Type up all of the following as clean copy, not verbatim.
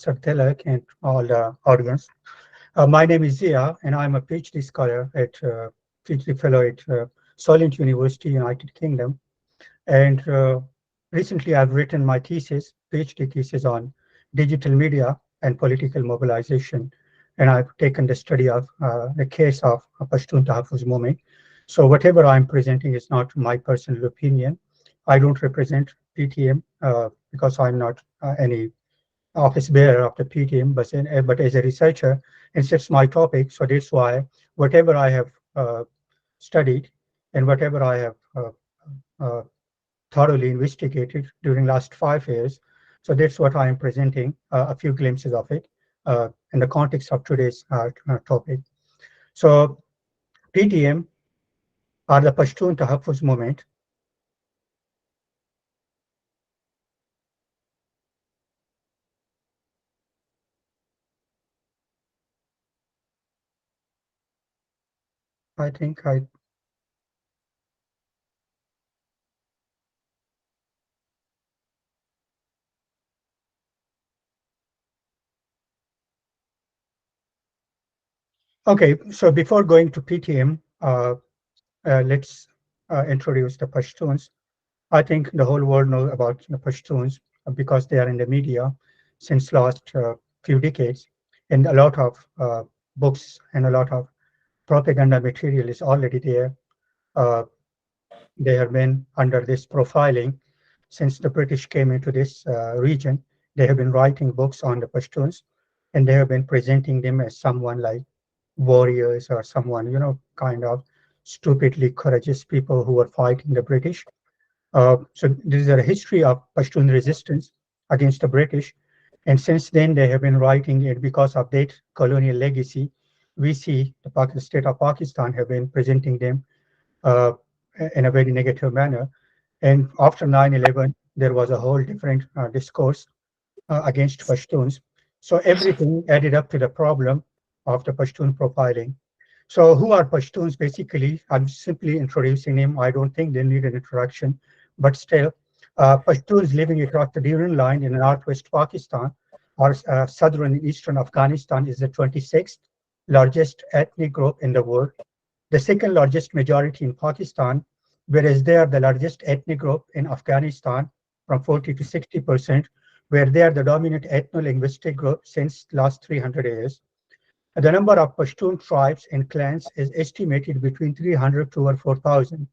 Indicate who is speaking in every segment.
Speaker 1: Sir Tilak and all the audience. My name is Zia, and I'm a PhD scholar at PhD fellow at Solent University, United Kingdom. And recently, I've written my thesis, PhD thesis on digital media and political mobilization. And I've taken the study of the case of Pashtun Tahaffuz movement. So whatever I'm presenting is not my personal opinion. I don't represent PTM because I'm not any office bearer of the PTM, but as a researcher, it's my topic. So that's why whatever I have studied and whatever I have uh, thoroughly investigated during last 5 years. So that's what I am presenting, a few glimpses of it in the context of today's topic. So PTM are the Pashtun Tahaffuz movement. I think I okay. So before going to PTM, let's introduce the Pashtuns. I think the whole world knows about the Pashtuns because they are in the media since last few decades, and a lot of books and a lot of propaganda material is already there. Uh, they have been under this profiling since the British came into this region. They have been writing books on the Pashtuns, and they have been presenting them as someone like warriors or someone, kind of stupidly courageous people who were fighting the British. So there is a history of Pashtun resistance against the British. And since then, they have been writing it because of that colonial legacy. We see the state of Pakistan have been presenting them uh, in a very negative manner. And after 9/11, there was a whole different discourse against Pashtuns. So everything added up to the problem of the Pashtun profiling. So who are Pashtuns? Basically, I'm simply introducing them. I don't think they need an introduction, but still, Pashtuns living across the Durand line in northwest Pakistan or southern and eastern Afghanistan is the 26th largest ethnic group in the world, the second largest majority in Pakistan, whereas they are the largest ethnic group in Afghanistan from 40 to 60%, where they are the dominant ethno-linguistic group since last 300 years. The number of Pashtun tribes and clans is estimated between 300 to over 4,000.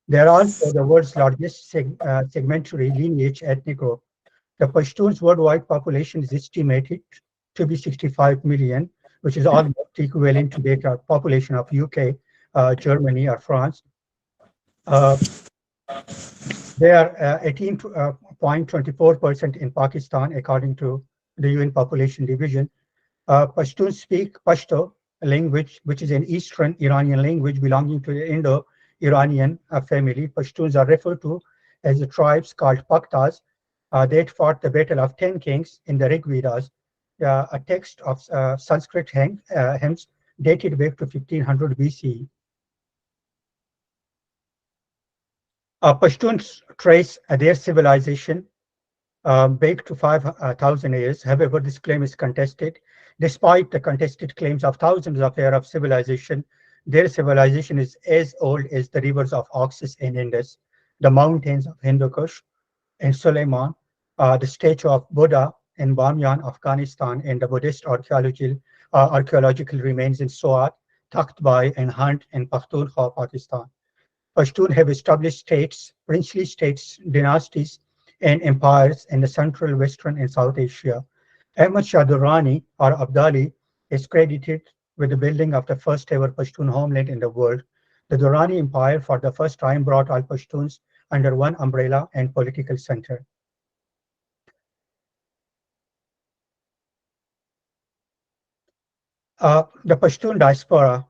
Speaker 1: They are also the world's largest segmentary lineage ethnic group. The Pashtuns' worldwide population is estimated to be 65 million, which is almost equivalent to the population of UK, Germany, or France. They are 18.24% in Pakistan, according to the UN Population Division. Pashtuns speak Pashto, a language which is an Eastern Iranian language belonging to the Indo-Iranian family. Pashtuns are referred to as the tribes called Paktas. They fought the Battle of 10 Kings in the Rig Vedas, a text of Sanskrit hymns dated back to 1500 BCE. Pashtuns trace their civilization back to 5,000 years. However, this claim is contested. Despite the contested claims of thousands of years of civilization, their civilization is as old as the rivers of Oxus and Indus, the mountains of Hindu Kush and Suleiman, the statue of Buddha in Bamyan, Afghanistan, and the Buddhist archaeological remains in Swat, Taktbai, and Hunt in Pakhtunkhwa, Pakistan. Pashtun have established states, princely states, dynasties, and empires in the Central, Western, and South Asia. Ahmad Shah Durrani, or Abdali, is credited with the building of the first ever Pashtun homeland in the world. The Durrani Empire, for the first time, brought all Pashtuns under one umbrella and political center. The Pashtun diaspora.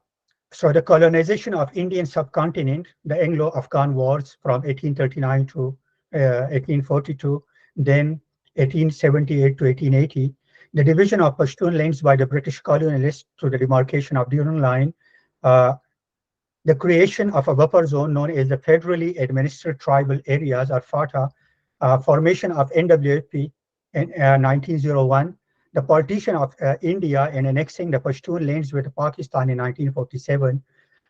Speaker 1: So the colonization of Indian subcontinent, the Anglo-Afghan wars from 1839 to 1842, then 1878 to 1880, the division of Pashtun lands by the British colonialists through the demarcation of Durand Line, the creation of a buffer zone known as the Federally Administered Tribal Areas, or FATA, formation of NWFP in 1901, The partition of India and annexing the Pashtun lands with Pakistan in 1947,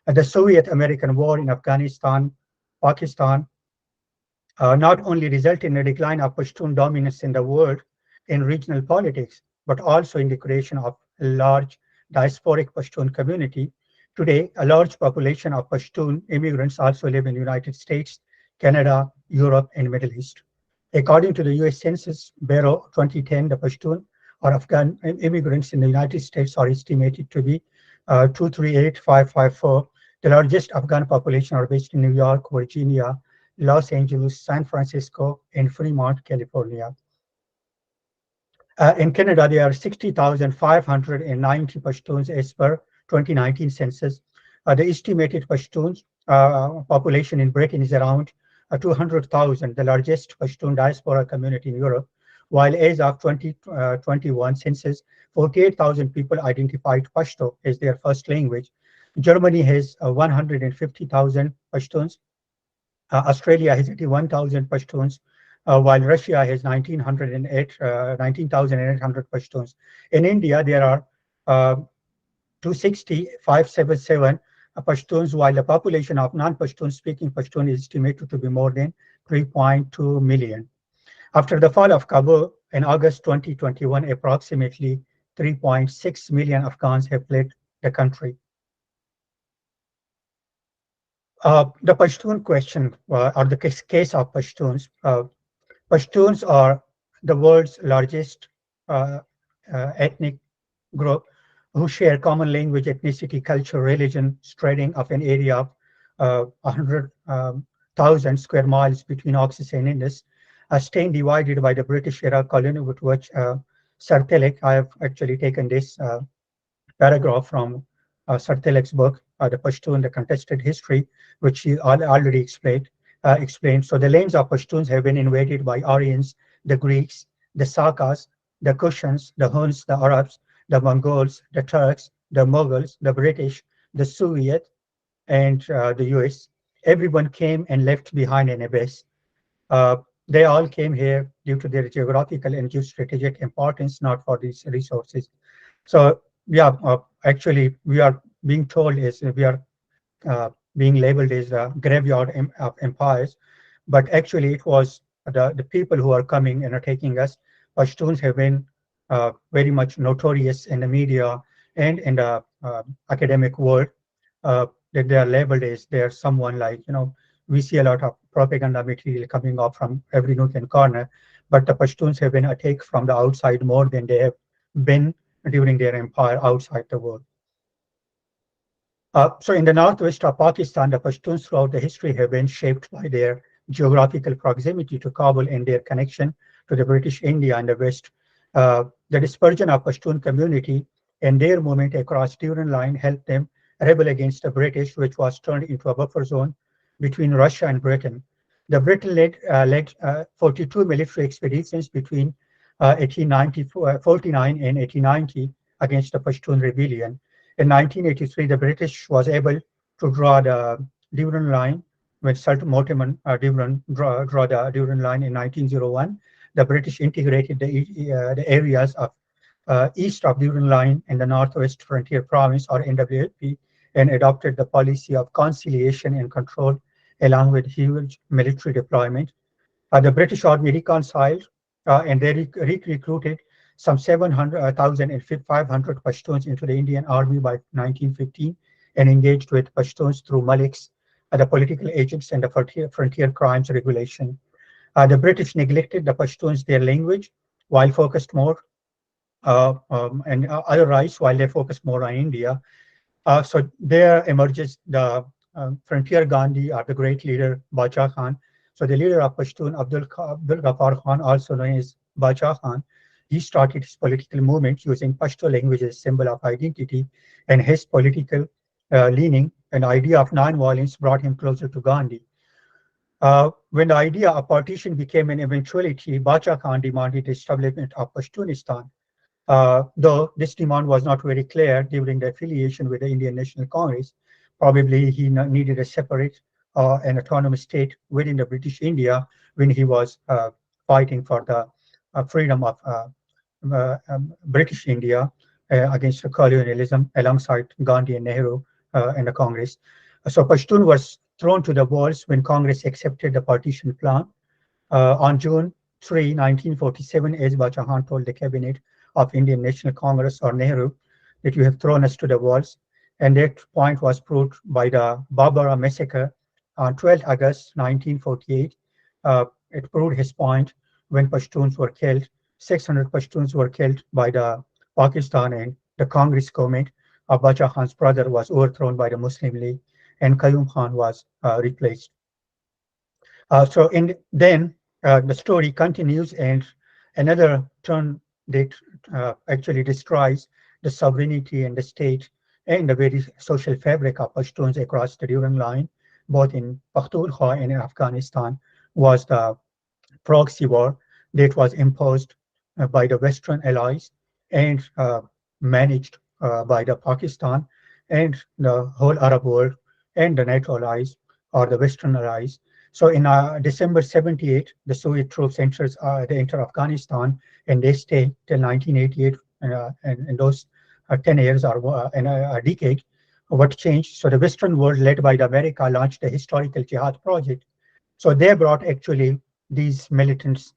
Speaker 1: the Soviet-American War in Afghanistan, Pakistan, not only result in a decline of Pashtun dominance in the world in regional politics, but also in the creation of a large diasporic Pashtun community. Today, a large population of Pashtun immigrants also live in the United States, Canada, Europe, and Middle East. According to the US Census Bureau 2010, the Pashtun or Afghan immigrants in the United States are estimated to be 238,554. The largest Afghan population are based in New York, Virginia, Los Angeles, San Francisco, and Fremont, California. In Canada, there are 60,590 Pashtuns as per 2019 census. The estimated Pashtuns population in Britain is around 200,000, the largest Pashtun diaspora community in Europe, while as of 2021 census, 48,000 people identified Pashto as their first language. Germany has 150,000 Pashtuns. Australia has 81,000 Pashtuns, while Russia has 19,800 Pashtuns. In India, there are 260,577 Pashtuns, while the population of non-Pashtun speaking Pashtun is estimated to be more than 3.2 million. After the fall of Kabul in August 2021, approximately 3.6 million Afghans have fled the country. The Pashtun question, or the case of Pashtuns. Pashtuns are the world's largest ethnic group who share common language, ethnicity, culture, religion, spreading of an area of 100,000 square miles between Oxus and Indus, staying divided by the British era colony with which Sir Tilak, I have actually taken this paragraph from Sir Tilak's book, The Pashtun, The Contested History, which he already explained. So the lands of Pashtuns have been invaded by Aryans, the Greeks, the Sakas, the Kushans, the Huns, the Arabs, the Mongols, the Turks, the Mughals, the British, the Soviet, and the US. Everyone came and left behind an abyss. They all came here due to their geographical and geostrategic importance, not for these resources. So yeah, actually, we are being told is we are being labeled as a graveyard of empires, but actually it was the people who are coming and are taking us. Pashtuns have been very much notorious in the media and in the academic world, that they are labeled as they're someone like, we see a lot of propaganda material coming up from every nook and corner, but the Pashtuns have been attacked from the outside more than they have been during their empire outside the world. So in the northwest of Pakistan, the Pashtuns throughout the history have been shaped by their geographical proximity to Kabul and their connection to the British India and the West. The dispersion of Pashtun community and their movement across Duran line helped them rebel against the British, which was turned into a buffer zone between Russia and Britain. The Britain led 42 military expeditions between 1849 and 1890 against the Pashtun rebellion. In 1983, the British was able to draw the Duran line when Sultan Mortimer draw the Duran line in 1901. The British integrated the areas of east of Duran line in the Northwest Frontier Province, or NWFP, and adopted the policy of conciliation and control along with huge military deployment. The British Army reconciled and they recruited some 700,000 and 500 Pashtuns into the Indian Army by 1915 and engaged with Pashtuns through Maliks, the political agents, and the frontier crimes regulation. The British neglected the Pashtuns, their language, while focused more and other rights, while they focused more on India. So there emerges the frontier Gandhi, or the great leader Bacha Khan. So the leader of Pashtun, Abdul Ghaffar Khan, also known as Bacha Khan, he started his political movement using Pashto language as a symbol of identity, and his political leaning and idea of non-violence brought him closer to Gandhi. When the idea of partition became an eventuality, Bacha Khan demanded the establishment of Pashtunistan. Though this demand was not very clear during the affiliation with the Indian National Congress. Probably he needed a separate and autonomous state within the British India when he was fighting for the freedom of British India against colonialism alongside Gandhi and Nehru in the Congress. So Pashtun was thrown to the walls when Congress accepted the partition plan. On June 3, 1947, Ez Bachahan told the cabinet of Indian National Congress or Nehru that you have thrown us to the walls. And that point was proved by the Barbara massacre on 12 August 1948. It proved his point when Pashtuns were killed. 600 Pashtuns were killed by the Pakistan and the Congress government. Bacha Khan's brother was overthrown by the Muslim League and Qayyum Khan was replaced. Then the story continues, and another turn that actually destroys the sovereignty and the state and the very social fabric of Pashtuns across the Durand line, both in Pakhtunkhwa and in Afghanistan, was the proxy war that was imposed by the Western allies and managed by the Pakistan and the whole Arab world and the NATO allies or the Western allies. So in December 78, the Soviet troops they enter Afghanistan and they stay till 1988. And in those 10 years or in a decade, what changed? So the Western world, led by the America, launched a historical jihad project. So they brought actually these militants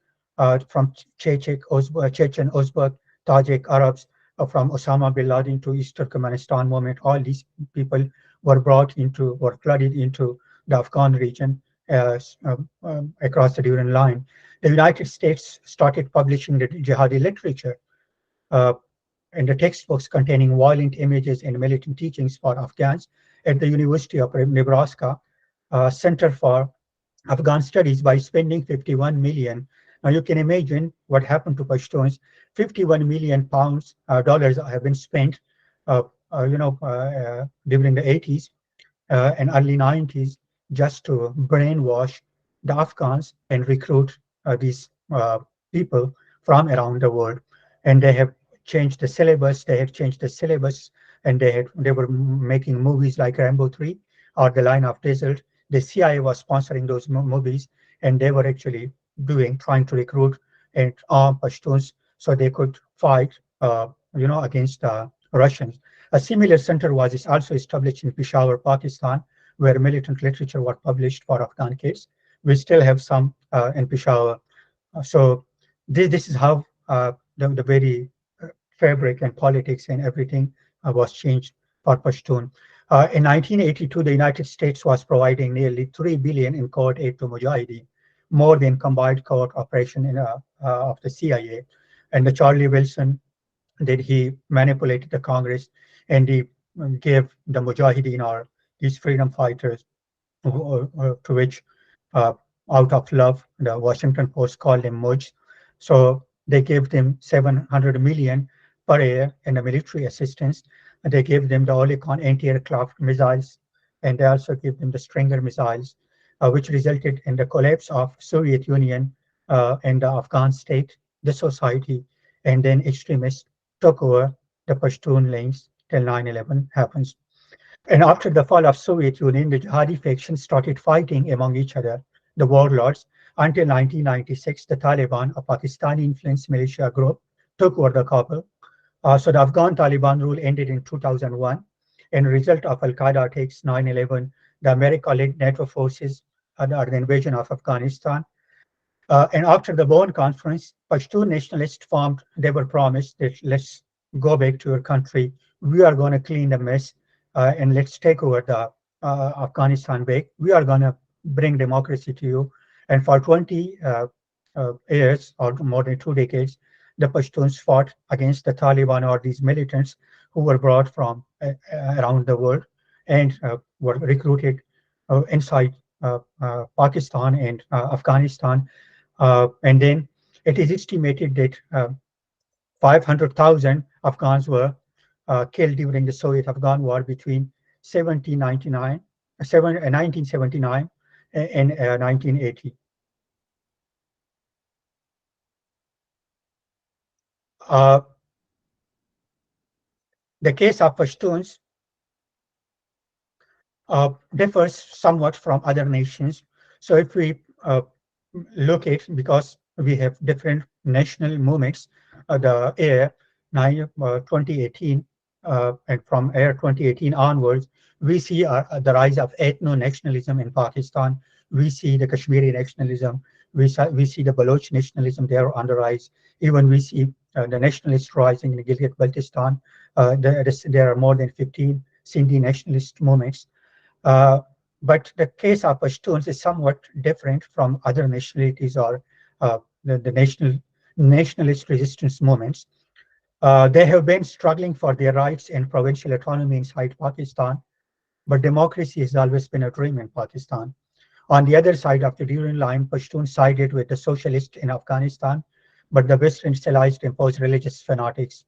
Speaker 1: from Chechen, Uzbek, Tajik, Arabs, from Osama bin Laden to East Turkmenistan movement. All these people were flooded into the Afghan region across the Durand line. The United States started publishing the jihadi literature uh, in the textbooks containing violent images and militant teachings for Afghans at the University of Nebraska Center for Afghan Studies by spending 51 million. Now you can imagine what happened to Pashtuns. 51 million pounds, dollars have been spent, during the 80s and early 90s just to brainwash the Afghans and recruit these people from around the world. And they have changed the syllabus. They had changed the syllabus, and they were making movies like Rambo 3 or The Line of Desert. The CIA was sponsoring those movies, and they were actually trying to recruit and arm Pashtuns so they could fight, against the Russians. A similar center was also established in Peshawar, Pakistan, where militant literature was published for Afghan kids. We still have some in Peshawar. So this is how the very fabric and politics and everything was changed for Pashtun. In 1982, the United States was providing nearly 3 billion in covert aid to Mujahideen, more than combined covert operation of the CIA. And the Charlie Wilson, that he manipulated the Congress and he gave the Mujahideen or these freedom fighters, to which, uh, out of love, the Washington Post called them Muj. So they gave them 700 million per year in the military assistance. And they gave them the Olicon anti-aircraft missiles, and they also gave them the Stinger missiles, which resulted in the collapse of Soviet Union and the Afghan state, the society, and then extremists took over the Pashtun lanes till 9/11 happens. And after the fall of Soviet Union, the jihadi factions started fighting among each other, the warlords, until 1996, the Taliban, a Pakistani-influenced militia group, took over the Kabul. So the Afghan Taliban rule ended in 2001. And a result of Al-Qaeda attacks 9/11, the America-led NATO forces and the invasion of Afghanistan. And after the Bonn conference, Pashtun nationalists they were promised that let's go back to your country. We are going to clean the mess and let's take over the Afghanistan back. We are going to bring democracy to you. And for 20 years or more than 2 decades, the Pashtuns fought against the Taliban or these militants who were brought from around the world and were recruited inside Pakistan and Afghanistan. And then it is estimated that 500,000 Afghans were killed during the Soviet-Afghan War between 1979 and 1980. Uh, the case of Pashtuns differs somewhat from other nations. So if we look at, because we have different national movements, the air 2018, and from air 2018 onwards, we see the rise of ethno-nationalism in Pakistan. We see the Kashmiri nationalism. We see the Baloch nationalism there on the rise. Even we see the nationalists rising in Gilgit-Baltistan. There are more than 15 Sindhi nationalist movements. Uh, but the case of Pashtuns is somewhat different from other nationalities or the nationalist resistance movements. They have been struggling for their rights and provincial autonomy inside Pakistan, but democracy has always been a dream in Pakistan. On the other side of the Durand line, Pashtun sided with the socialists in Afghanistan, but the Western Civilized imposed religious fanatics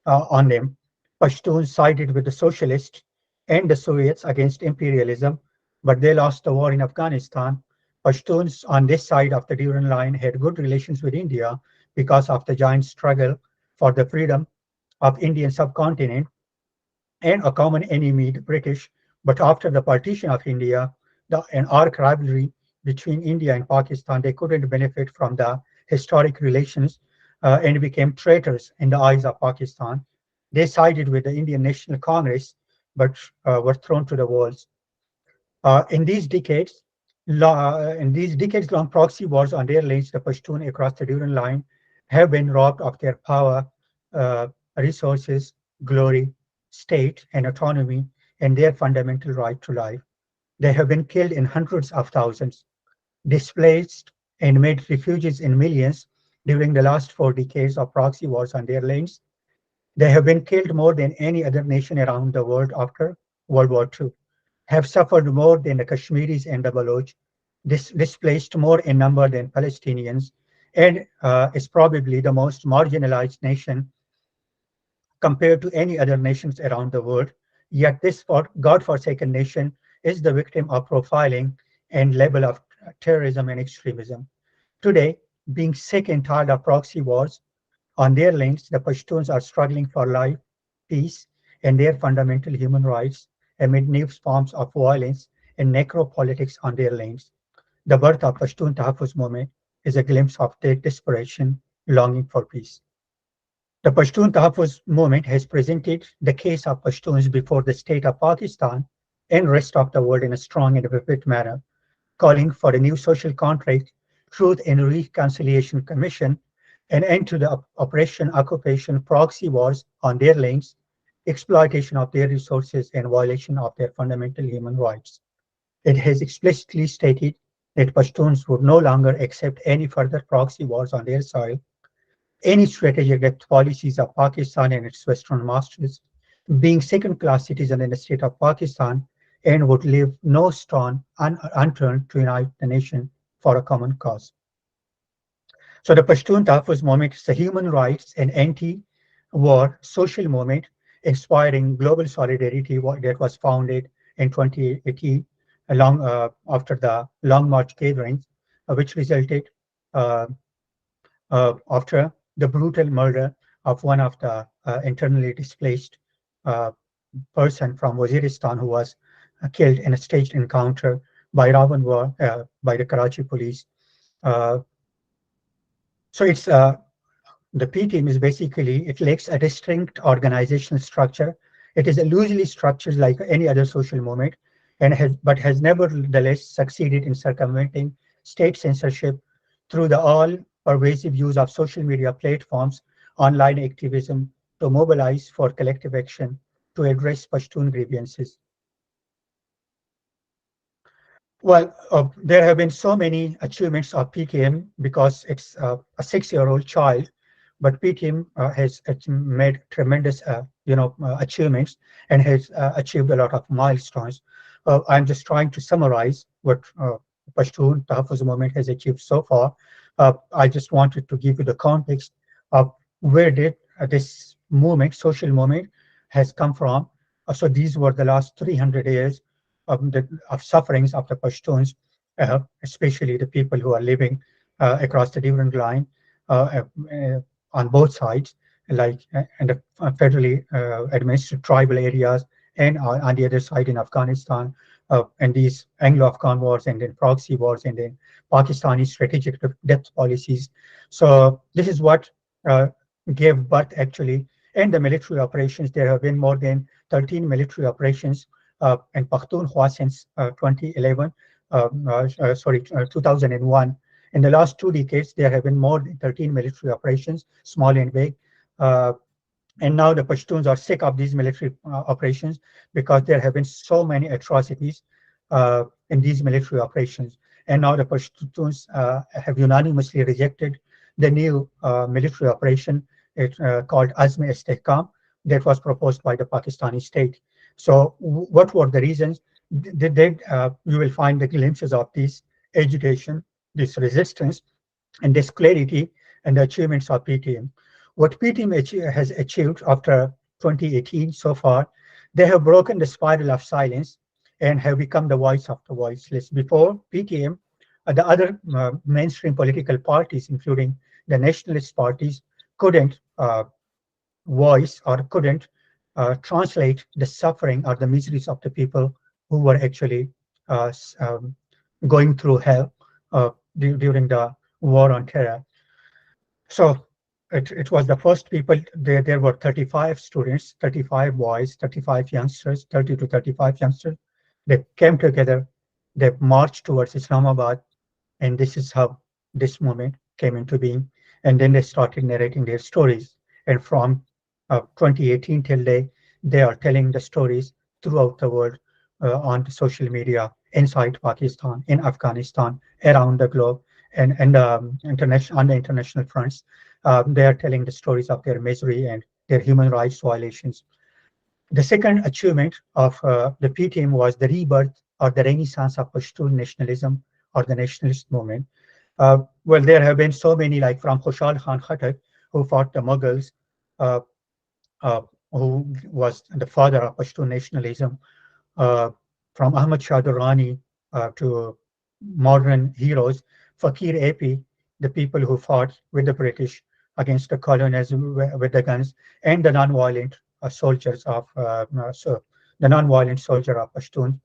Speaker 1: on them. Pashtuns sided with the socialists and the Soviets against imperialism, but they lost the war in Afghanistan. Pashtuns on this side of the Durand line had good relations with India because of the giant struggle for the freedom of Indian subcontinent and a common enemy, the British. But after the partition of India, an arch rivalry between India and Pakistan, they couldn't benefit from the historic relations and became traitors in the eyes of Pakistan. They sided with the Indian National Congress, but were thrown to the wolves. In these decades-long proxy wars on their lands, the Pashtun across the Durand line have been robbed of their power, uh, resources, glory, state, and autonomy, and their fundamental right to life. They have been killed in hundreds of thousands, displaced, and made refugees in millions during the last 4 decades of proxy wars on their lands. They have been killed more than any other nation around the world after World War II, have suffered more than the Kashmiris and the Baloch, displaced more in number than Palestinians, and is probably the most marginalized nation compared to any other nations around the world. Yet this God-forsaken nation is the victim of profiling and label of terrorism and extremism. Today, being sick and tired of proxy wars on their lands, the Pashtuns are struggling for life, peace, and their fundamental human rights amid new forms of violence and necropolitics on their lands. The birth of Pashtun Tahaffuz movement is a glimpse of their desperation, longing for peace. The Pashtun Tahaffuz movement has presented the case of Pashtuns before the state of Pakistan and rest of the world in a strong and vivid manner, calling for a new social contract, Truth and Reconciliation Commission, an end to the oppression, occupation, proxy wars on their lands, exploitation of their resources, and violation of their fundamental human rights. It has explicitly stated that Pashtuns would no longer accept any further proxy wars on their soil, any strategic policies of Pakistan and its Western masters, being second-class citizen in the state of Pakistan, and would leave no stone unturned to unite the nation for a common cause. So the Pashtun Tahaffuz movement is a human rights and anti-war social movement inspiring global solidarity that was founded in 2018 after the Long March gatherings, which resulted uh, after the brutal murder of one of the internally displaced uh, person from Waziristan who was killed in a staged encounter by Ravanwar by the Karachi police. Uh, so it's the P team is basically, it lacks a distinct organizational structure. It is a loosely structured like any other social movement, but has nevertheless succeeded in circumventing state censorship through the all-pervasive use of social media platforms, online activism to mobilize for collective action to address Pashtun grievances. Well, there have been so many achievements of PTM because it's a 6-year-old child, but PTM has made tremendous, achievements and has achieved a lot of milestones. I'm just trying to summarize what Pashtun Tahaffuz movement has achieved so far. I just wanted to give you the context of where did this movement, social movement, has come from. So these were the last 300 years of sufferings of the Pashtuns, especially the people who are living across the different line on both sides, like in the federally administered tribal areas, and on the other side in Afghanistan, and these Anglo-Afghan wars, and then proxy wars, and then Pakistani strategic depth policies. So this is what gave birth actually, and the military operations. There have been more than 13 military operations in Pakhtunkhwa since 2011, 2001. In the last 2 decades, there have been more than 13 military operations, small and big. Uh, and now the Pashtuns are sick of these military operations because there have been so many atrocities in these military operations. And now the Pashtuns have unanimously rejected the new military operation called Azm-e-Istehkam that was proposed by the Pakistani state. So what were the reasons? You will find the glimpses of this agitation, this resistance, and this clarity and the achievements of PTM. What PTM has achieved after 2018 so far, they have broken the spiral of silence and have become the voice of the voiceless. Before PTM, the other mainstream political parties, including the nationalist parties, couldn't voice or couldn't translate the suffering or the miseries of the people who were actually uh, going through hell during the war on terror. So it was the first people, there were 35 students, 35 boys, 35 youngsters, 30 to 35 youngsters. They came together, they marched towards Islamabad, and this is how this movement came into being. And then they started narrating their stories. And from 2018 till they are telling the stories throughout the world on the social media, inside Pakistan, in Afghanistan, around the globe, and international on the international fronts. They are telling the stories of their misery and their human rights violations. The second achievement of the PTM was the rebirth or the renaissance of Pashtun nationalism or the nationalist movement. Well, there have been so many, like from Khushal Khan Khattak, who fought the Mughals, uh, uh, who was the father of Pashtun nationalism, uh, from Ahmad Shah Durrani to modern heroes, Fakir AP, the people who fought with the British against the colonists with the guns, and the non-violent soldiers of the non-violent soldier of Pashtun,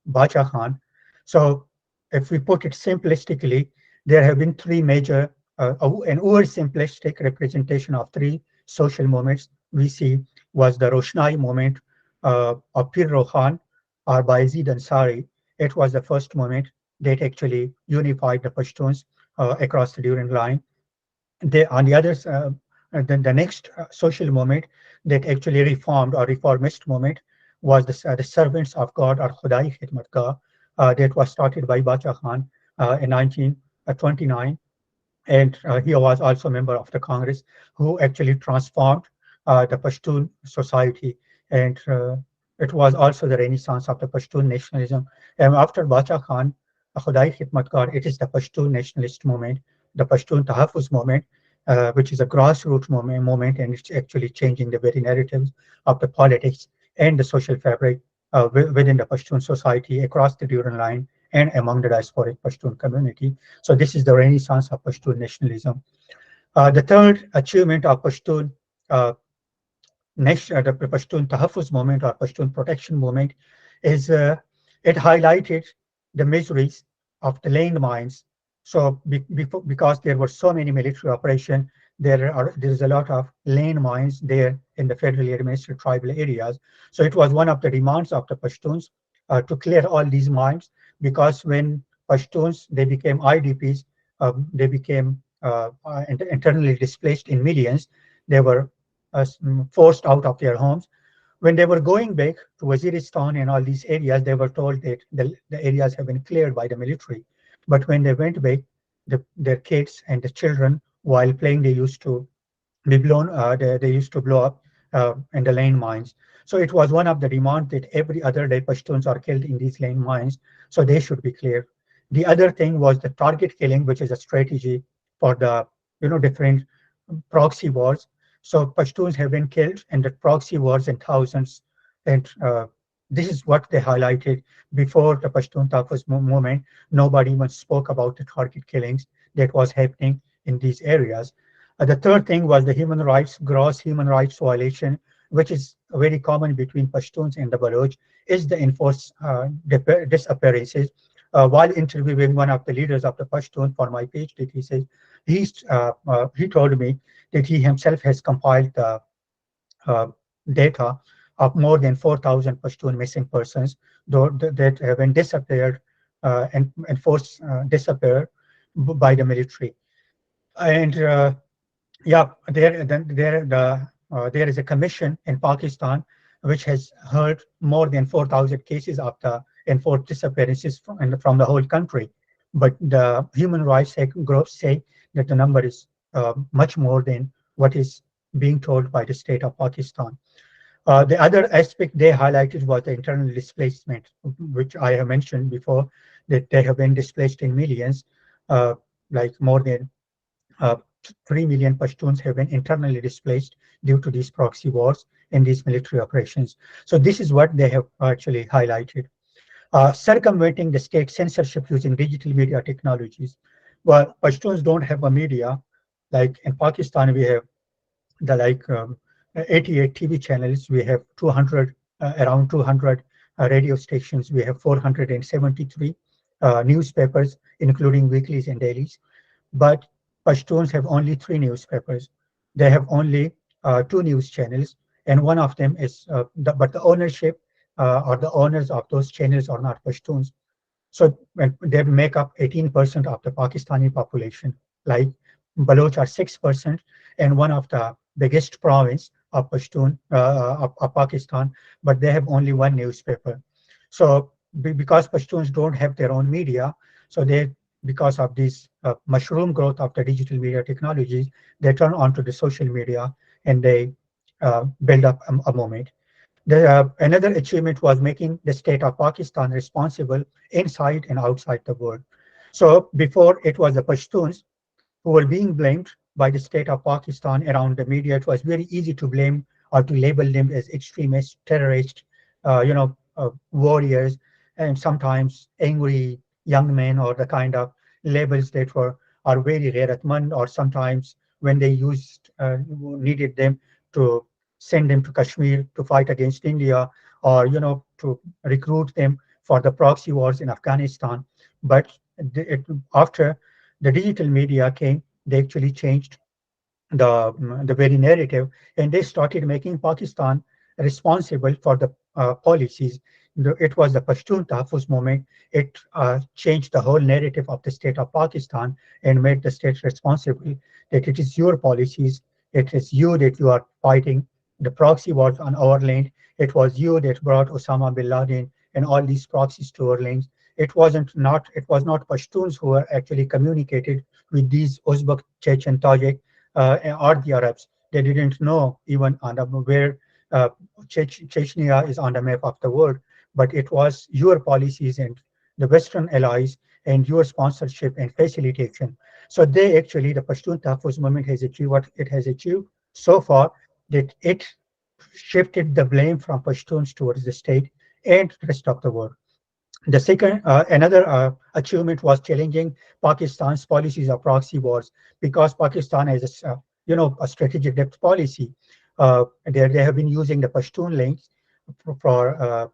Speaker 1: Bacha Khan. So if we put it simplistically, there have been three major, an oversimplistic representation of three social movements we see was the Roshnai movement of Pir Rohan or Bayezid Ansari. It was the first movement that actually unified the Pashtuns across the Durand line. On the others, the next social movement that actually reformed or reformist movement was the Servants of God or Khudai Khidmatgah that was started by Bacha Khan in 1929, and he was also a member of the Congress who actually transformed the Pashtun society. And it was also the renaissance of the Pashtun nationalism. And after Bacha Khan, Khudai Khidmatgar, it is the Pashtun nationalist movement, the Pashtun Tahaffuz movement, which is a grassroots movement, and it's actually changing the very narratives of the politics and the social fabric within the Pashtun society across the Durand line and among the diasporic Pashtun community. So this is the renaissance of Pashtun nationalism. The third achievement of Pashtun the Pashtun Tahaffuz movement or Pashtun protection movement is it highlighted the miseries of the landmines. So because there were so many military operations, there's a lot of landmines there in the federally administered tribal areas. So it was one of the demands of the Pashtuns to clear all these mines, because when Pashtuns they became IDPs, they became internally displaced in millions. They were forced out of their homes. When they were going back to Waziristan and all these areas, they were told that the areas have been cleared by the military. But when they went back, their kids and the children, while playing, they used to be blown. They used to blow up in the lane mines. So it was one of the demands that every other day Pashtuns are killed in these lane mines, so they should be cleared. The other thing was the target killing, which is a strategy for the different proxy wars. So Pashtuns have been killed in the proxy wars in thousands, and this is what they highlighted before the Pashtun Tahaffuz movement. Nobody even spoke about the target killings that was happening in these areas. The third thing was the gross human rights violation, which is very common between Pashtuns and the Baloch, is the enforced disappearances. While interviewing one of the leaders of the Pashtun for my PhD thesis, he told me that he himself has compiled the uh, data of more than 4,000 Pashtun missing persons that have been disappeared and forced disappear by the military. And yeah, there is a commission in Pakistan which has heard more than 4,000 cases of the enforced disappearances from the whole country. But the human rights groups say that the number is much more than what is being told by the state of Pakistan. The other aspect they highlighted was the internal displacement, which I have mentioned before, that they have been displaced in millions, uh, like more than uh, 3 million Pashtuns have been internally displaced due to these proxy wars and these military operations. So this is what they have actually highlighted. Circumventing the state censorship using digital media technologies. Well, Pashtuns don't have a media. Like in Pakistan, we have the 88 TV channels. We have 200, around 200 radio stations. We have 473 newspapers, including weeklies and dailies. But Pashtuns have only three newspapers. They have only two news channels, and one of them is, but the ownership or the owners of those channels are not Pashtuns. So they make up 18% of the Pakistani population. Like Baloch are 6%, and one of the biggest province of Pashtun of Pakistan, but they have only one newspaper. So because Pashtuns don't have their own media, so they because of this mushroom growth of the digital media technologies, they turn onto the social media and they build up a moment. Another achievement was making the state of Pakistan responsible inside and outside the world. So before it was the Pashtuns who were being blamed by the state of Pakistan around the media. It was very easy to blame or to label them as extremists, terrorists, warriors, and sometimes angry young men, or the kind of labels that were are very Gairatmand, or sometimes when they needed them to send them to Kashmir to fight against India, or to recruit them for the proxy wars in Afghanistan. But after the digital media came, they actually changed the very narrative, and they started making Pakistan responsible for the policies. It was the Pashtun Tahaffuz movement. It changed the whole narrative of the state of Pakistan and made the state responsible, that it is your policies, it is you that you are fighting the proxy wars on our land. It was you that brought Osama bin Laden and all these proxies to our lands. It was not Pashtuns who were actually communicated with these Uzbek, Chechen, Tajik, or the Arabs. They didn't know even on where uh, Chechnya is on the map of the world, but it was your policies and the Western allies and your sponsorship and facilitation. So the Pashtun Tahaffuz movement has achieved what it has achieved so far, that it shifted the blame from Pashtuns towards the state and the rest of the world. The second, another achievement was challenging Pakistan's policies of proxy wars, because Pakistan has a strategic depth policy. They have been using the Pashtun links for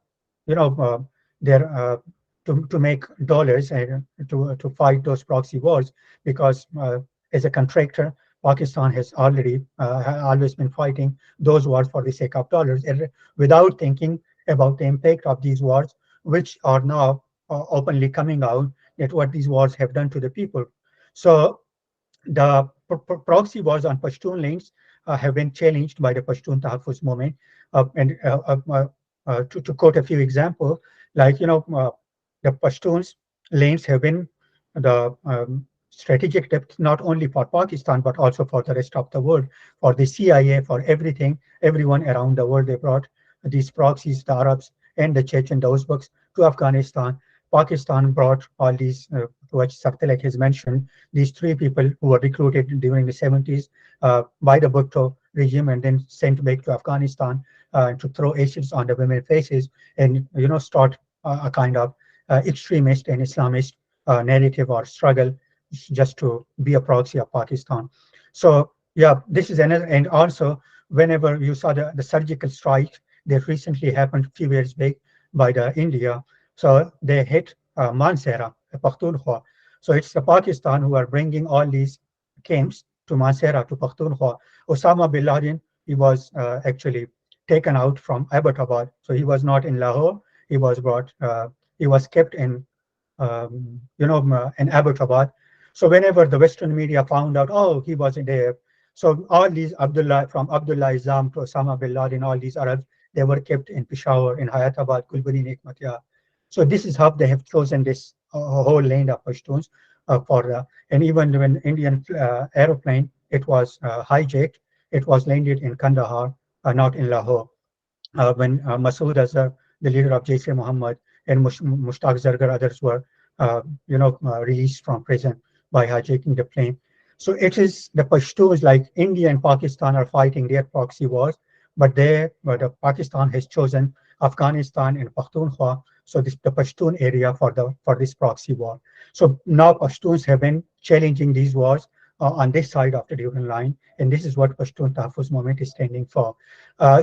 Speaker 1: you know, their to make dollars and to fight those proxy wars, because as a contractor, Pakistan has always been fighting those wars for the sake of dollars, and without thinking about the impact of these wars, which are now openly coming out, that what these wars have done to the people. So the proxy wars on Pashtun lands have been challenged by the Pashtun Tahaffuz movement. To quote a few examples, like the Pashtuns lanes have been the strategic depth not only for Pakistan but also for the rest of the world, for the CIA, for everything, everyone around the world. They brought these proxies, the Arabs and the Chechen, the Uzbeks, to Afghanistan. Pakistan brought all these, which Sartilek has mentioned, these three people who were recruited during the 70s by the Bhutto regime and then sent back to Afghanistan to throw acids on the women's faces and start a kind of extremist and Islamist narrative or struggle just to be a proxy of Pakistan. So yeah, this is another. And also, whenever you saw the surgical strike that recently happened a few years back by the India, so they hit Mansehra, Pakhtunkhwa. So it's the Pakistan who are bringing all these came to Mansehra, to Pakhtunkhwa. Osama bin Laden, he was actually taken out from Abbottabad. So he was not in Lahore. He was brought, he was kept in, in Abbottabad. So whenever the Western media found out, oh, he wasn't there. So all these Abdullah, from Abdullah Izam to Osama bin Laden, all these Arabs, they were kept in Peshawar, in Hayatabad, Gulbari, Hikmatyar. So this is how they have chosen this whole land of Pashtuns for the, and even when Indian aeroplane, it was hijacked, it was landed in Kandahar, not in Lahore. When Masood Azhar, the leader of Jaish Muhammad, and Mushtaq Zargar, others were, released from prison by hijacking the plane. So it is the Pashtuns, like India and Pakistan, are fighting their proxy wars, but Pakistan has chosen Afghanistan and Pakhtunkhwa, so this the Pashtun area for this proxy war. So now Pashtuns have been challenging these wars on this side of the Duran line, and this is what Pashtun Tahaffuz movement is standing for.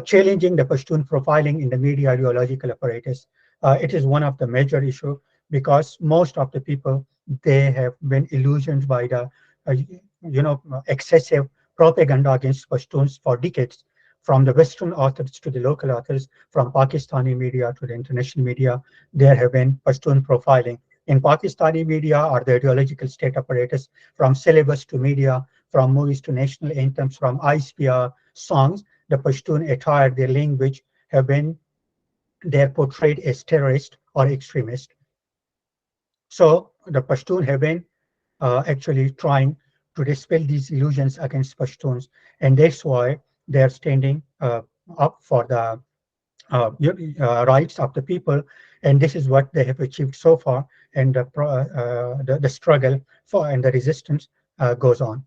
Speaker 1: Challenging the Pashtun profiling in the media ideological apparatus. It is one of the major issues because most of the people, they have been illusioned by the excessive propaganda against Pashtuns for decades, from the Western authors to the local authors, from Pakistani media to the international media. There have been Pashtun profiling. In Pakistani media or the ideological state apparatus, from syllabus to media, from movies to national anthems, from ISPR songs, the Pashtun attire, their language, have been, they're portrayed as terrorist or extremist. So the Pashtun have been actually trying to dispel these illusions against Pashtuns, and that's why they're standing up for the rights of the people, and this is what they have achieved so far, and the struggle for and the resistance goes on.